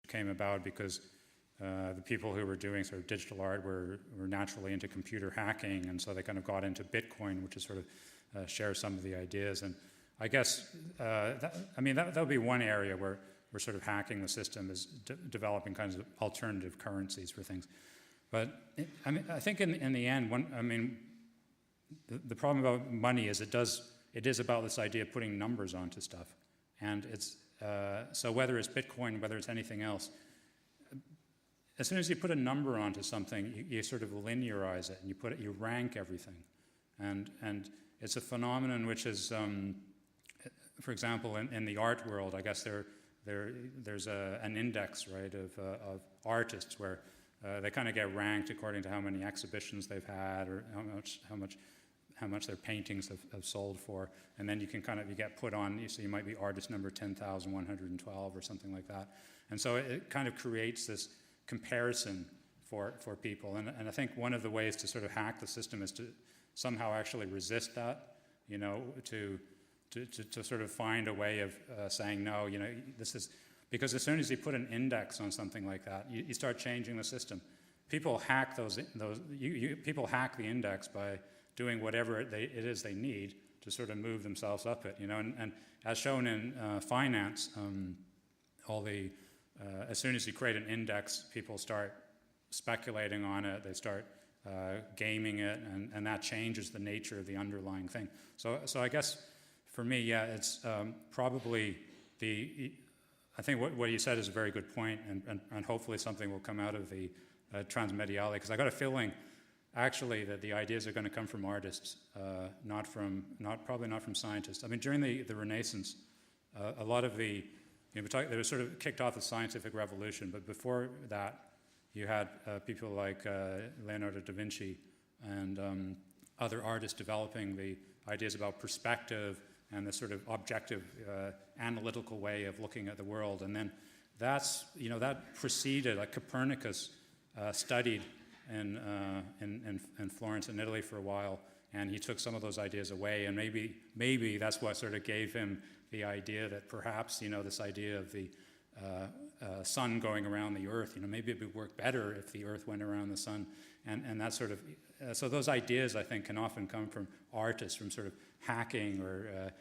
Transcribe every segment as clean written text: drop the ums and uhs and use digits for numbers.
came about because the people who were doing sort of digital art were naturally into computer hacking, and so they kind of got into Bitcoin, which is sort of share some of the ideas. And I guess, that would be one area where we're sort of hacking the system, is developing kinds of alternative currencies for things. But I think in the end, the problem about money is it is about this idea of putting numbers onto stuff. And it's, so whether it's Bitcoin, whether it's anything else, as soon as you put a number onto something, you sort of linearize it, and you rank everything. And it's a phenomenon which is, for example, in the art world, I guess there's an index, right, of artists where they kind of get ranked according to how many exhibitions they've had, or how much their paintings have sold for, and then you get put on. So you might be artist number 10,112 or something like that, and so it kind of creates this comparison for people. And I think one of the ways to sort of hack the system is to somehow actually resist that, to sort of find a way of saying, no, this is, because as soon as you put an index on something like that, you start changing the system. People hack people hack the index by doing whatever it is they need to sort of move themselves up it, and as shown in finance, as soon as you create an index, people start speculating on it, they start gaming it, and that changes the nature of the underlying thing. So I guess for me, it's probably I think what you said is a very good point, and hopefully something will come out of the transmediale, because I got a feeling actually that the ideas are going to come from artists, probably not from scientists. I mean, during the Renaissance, a lot of they were sort of kicked off the scientific revolution, but before that, you had people like Leonardo da Vinci and other artists developing the ideas about perspective and the sort of objective, analytical way of looking at the world. And then that preceded, like Copernicus studied in Florence in Italy for a while, and he took some of those ideas away, and maybe that's what sort of gave him the idea that perhaps, this idea of the sun going around the earth, maybe it would work better if the earth went around the sun, and that sort of, so those ideas, I think, can often come from artists, from sort of hacking or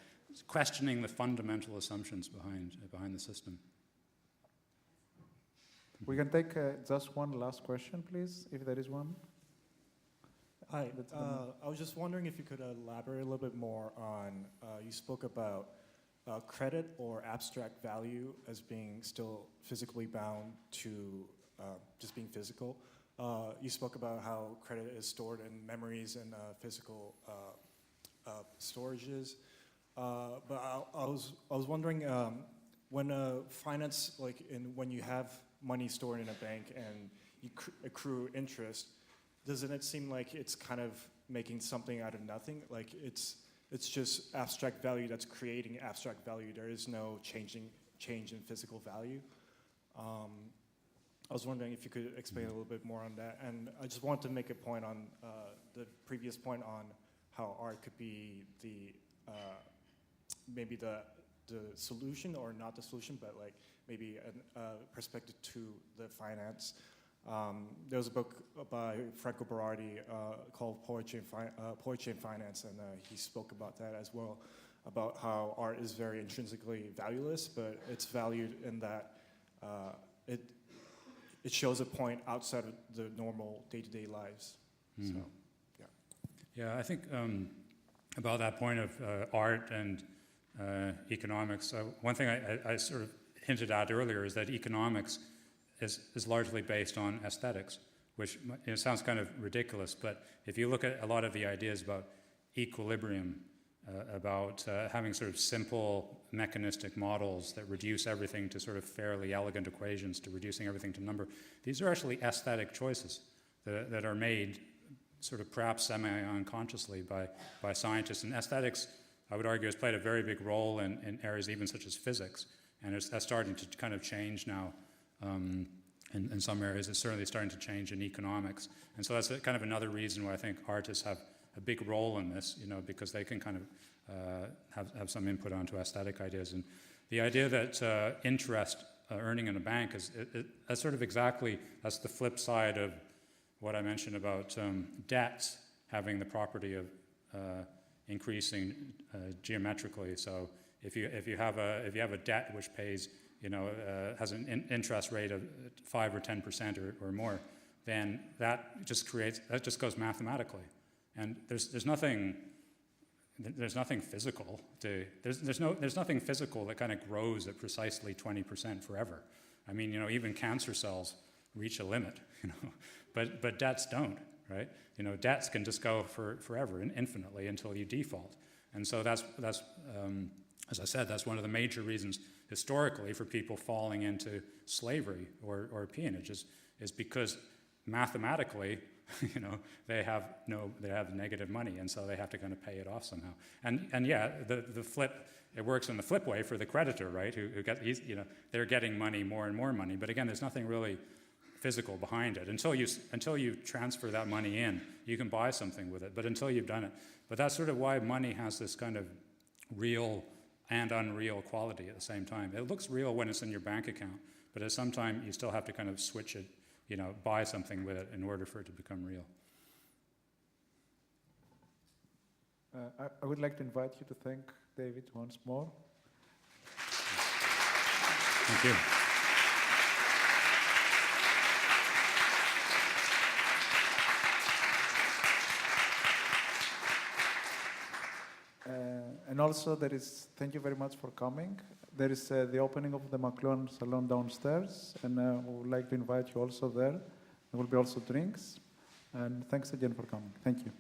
questioning the fundamental assumptions behind the system. We can take just one last question, please, if there is one. Hi, I was just wondering if you could elaborate a little bit more on, you spoke about credit or abstract value as being still physically bound to just being physical. You spoke about how credit is stored in memories and physical storages. But I was wondering, when finance, when you have money stored in a bank and you accrue interest, doesn't it seem like it's kind of making something out of nothing? Like it's just abstract value that's creating abstract value. There is no change in physical value. I was wondering if you could explain a little bit more on that. And I just wanted to make a point on the previous point on how art could be maybe the solution, or not the solution, but maybe a perspective to the finance. There was a book by Franco Berardi called Poetry and Finance, and he spoke about that as well, about how art is very intrinsically valueless, but it's valued in that it shows a point outside of the normal day-to-day lives. So, yeah. Yeah, I think about that point of art and economics, one thing I sort of hinted at earlier is that economics is largely based on aesthetics, which sounds kind of ridiculous, but if you look at a lot of the ideas about equilibrium, about having sort of simple mechanistic models that reduce everything to sort of fairly elegant equations, to reducing everything to number, these are actually aesthetic choices that are made sort of perhaps semi-unconsciously by scientists. And aesthetics, I would argue, has played a very big role in areas even such as physics, and that's starting to kind of change now. In some areas, it's certainly starting to change in economics. And so that's kind of another reason why I think artists have a big role in this, because they can kind of have some input onto aesthetic ideas. And the idea that interest earning in a bank that's sort of exactly, that's the flip side of what I mentioned about debts having the property of increasing geometrically. So if you have a debt which pays, has an interest rate of 5 or 10% or more, then that just goes mathematically, and there's nothing physical there's nothing physical that kind of grows at precisely 20% forever. I mean, even cancer cells reach a limit, but debts don't, right? Debts can just go forever and infinitely until you default. And so that's as I said, that's one of the major reasons historically for people falling into slavery or peonage is because mathematically, they have negative money, and so they have to kind of pay it off somehow. And yeah, the flip, it works in the flip way for the creditor, right? Who get they're getting money, more and more money. But again, there's nothing really physical behind it. Until you transfer that money in, you can buy something with it. But until you've done it, but that's sort of why money has this kind of real and unreal quality at the same time. It looks real when it's in your bank account, but at some time you still have to kind of switch it, buy something with it in order for it to become real. I would like to invite you to thank David once more. Thank you. And also thank you very much for coming. There is the opening of the McLuhan Salon downstairs, and we would like to invite you also there. There will be also drinks. And thanks again for coming. Thank you.